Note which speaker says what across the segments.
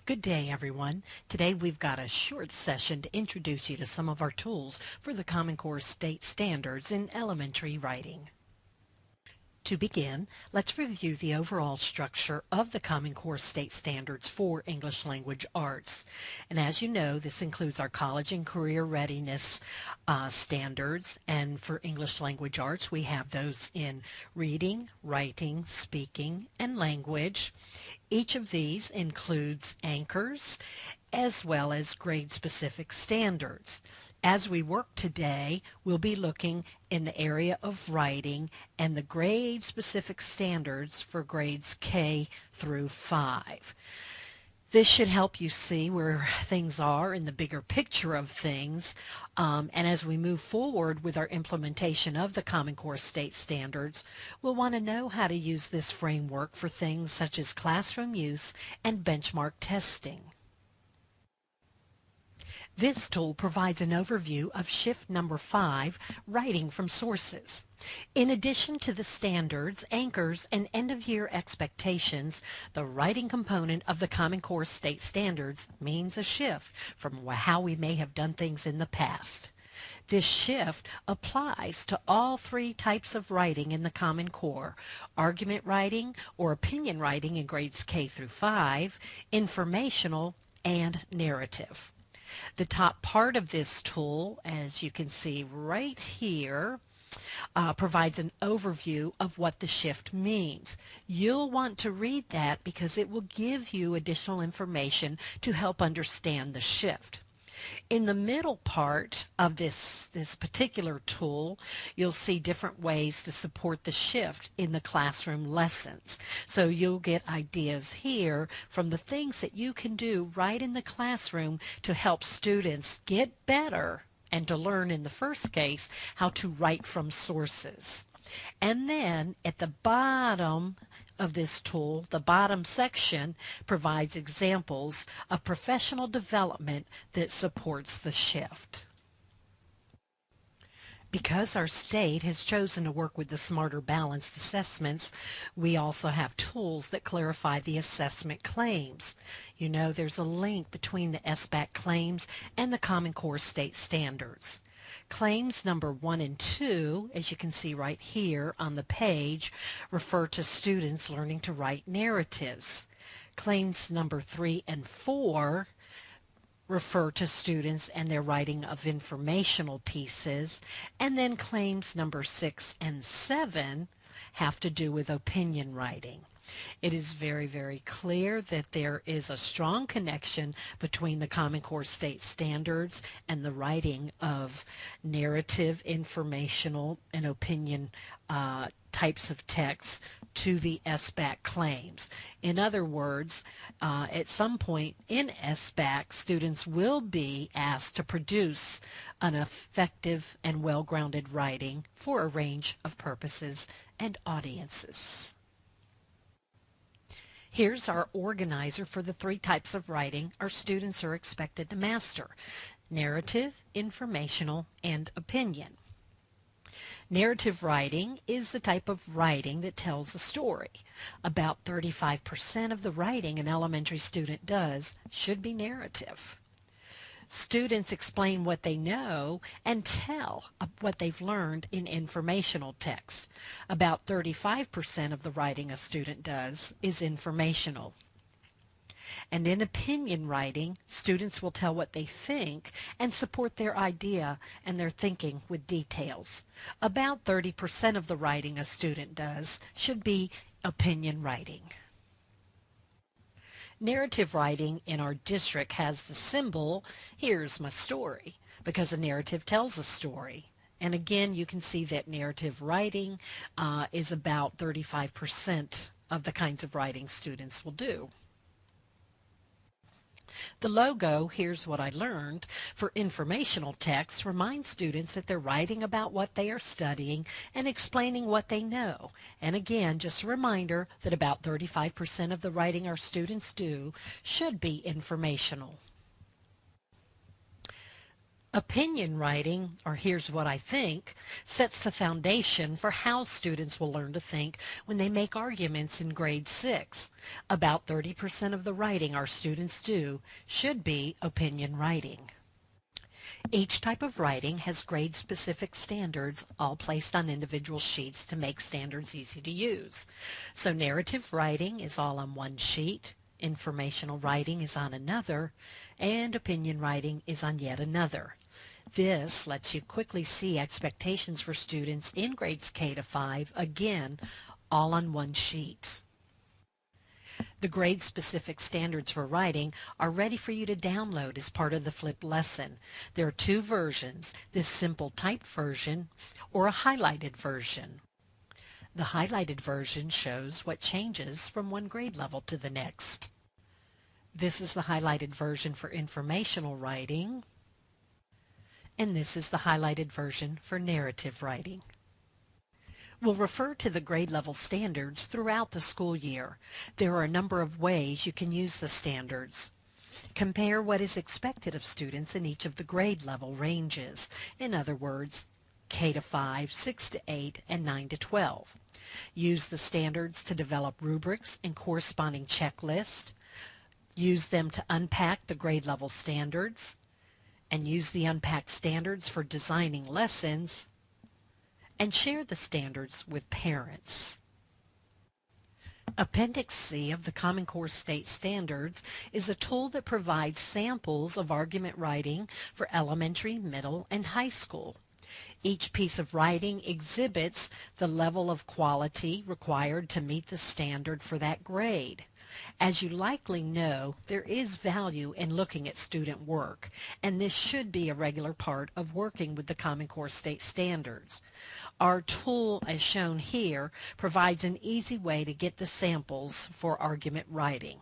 Speaker 1: Good day, everyone. Today we've got a short session to introduce you to some of our tools for the Common Core State Standards in elementary writing. To begin, let's review the overall structure of the Common Core State Standards for English Language Arts. And as you know, this includes our college and career readiness standards. And for English Language Arts, we have those in reading, writing, speaking, and language. Each of these includes anchors as well as grade-specific standards. As we work today, we'll be looking in the area of writing and the grade-specific standards for grades K through 5. This should help you see where things are in the bigger picture of things. And as we move forward with our implementation of the Common Core State Standards, we'll want to know how to use this framework for things such as classroom use and benchmark testing. This tool provides an overview of shift number 5, writing from sources. In addition to the standards, anchors, and end-of-year expectations, the writing component of the Common Core State Standards means a shift from how we may have done things in the past. This shift applies to all three types of writing in the Common Core: argument writing or opinion writing in grades K through 5, informational, and narrative. The top part of this tool, as you can see right here, provides an overview of what the shift means. You'll want to read that because it will give you additional information to help understand the shift. In the middle part of this particular tool, you'll see different ways to support the shift in the classroom lessons. So you'll get ideas here from the things that you can do right in the classroom to help students get better and to learn, in the first case, how to write from sources. And then at the bottom of this tool, the bottom section provides examples of professional development that supports the shift. Because our state has chosen to work with the Smarter Balanced assessments, we also have tools that clarify the assessment claims. You know, there's a link between the SBAC claims and the Common Core State Standards. Claims number 1 and 2, as you can see right here on the page, refer to students learning to write narratives. Claims number 3 and 4 refer to students and their writing of informational pieces. And then claims number 6 and 7 have to do with opinion writing. It is very, very clear that there is a strong connection between the Common Core State Standards and the writing of narrative, informational, and opinion types of texts to the SBAC claims. In other words, at some point in SBAC, students will be asked to produce an effective and well-grounded writing for a range of purposes and audiences. Here's our organizer for the three types of writing our students are expected to master: narrative, informational, and opinion. Narrative writing is the type of writing that tells a story. About 35% of the writing an elementary student does should be narrative. Students explain what they know and tell what they've learned in informational text. About 35% of the writing a student does is informational. And in opinion writing, students will tell what they think and support their idea and their thinking with details. About 30% of the writing a student does should be opinion writing. Narrative writing in our district has the symbol, "Here's my story," because a narrative tells a story. And again, you can see that narrative writing is about 35% of the kinds of writing students will do. The logo, "Here's What I Learned," for informational text reminds students that they're writing about what they are studying and explaining what they know. And again, just a reminder that about 35% of the writing our students do should be informational. Opinion writing, or here's what I think, sets the foundation for how students will learn to think when they make arguments in grade 6. About 30% of the writing our students do should be opinion writing. Each type of writing has grade-specific standards, all placed on individual sheets to make standards easy to use. So narrative writing is all on one sheet, informational writing is on another, and opinion writing is on yet another. This lets you quickly see expectations for students in grades K to 5, again, all on one sheet. The grade-specific standards for writing are ready for you to download as part of the flipped lesson. There are two versions, this simple typed version or a highlighted version. The highlighted version shows what changes from one grade level to the next. This is the highlighted version for informational writing, and this is the highlighted version for narrative writing. We'll refer to the grade level standards throughout the school year. There are a number of ways you can use the standards. Compare what is expected of students in each of the grade level ranges. In other words, K to 5, 6 to 8, and 9 to 12. Use the standards to develop rubrics and corresponding checklists. Use them to unpack the grade level standards, and use the unpacked standards for designing lessons, and share the standards with parents. Appendix C of the Common Core State Standards is a tool that provides samples of argument writing for elementary, middle, and high school. Each piece of writing exhibits the level of quality required to meet the standard for that grade. As you likely know, there is value in looking at student work, and this should be a regular part of working with the Common Core State Standards. Our tool, as shown here, provides an easy way to get the samples for argument writing.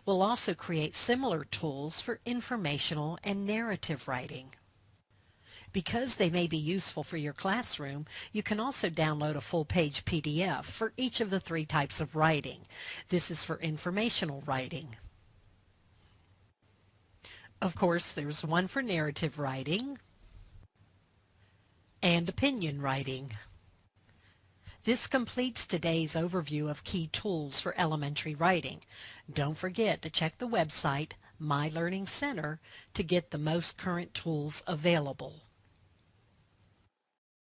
Speaker 1: We'll also create similar tools for informational and narrative writing. Because they may be useful for your classroom, you can also download a full-page PDF for each of the three types of writing. This is for informational writing. Of course, there's one for narrative writing and opinion writing. This completes today's overview of key tools for elementary writing. Don't forget to check the website, My Learning Center, to get the most current tools available.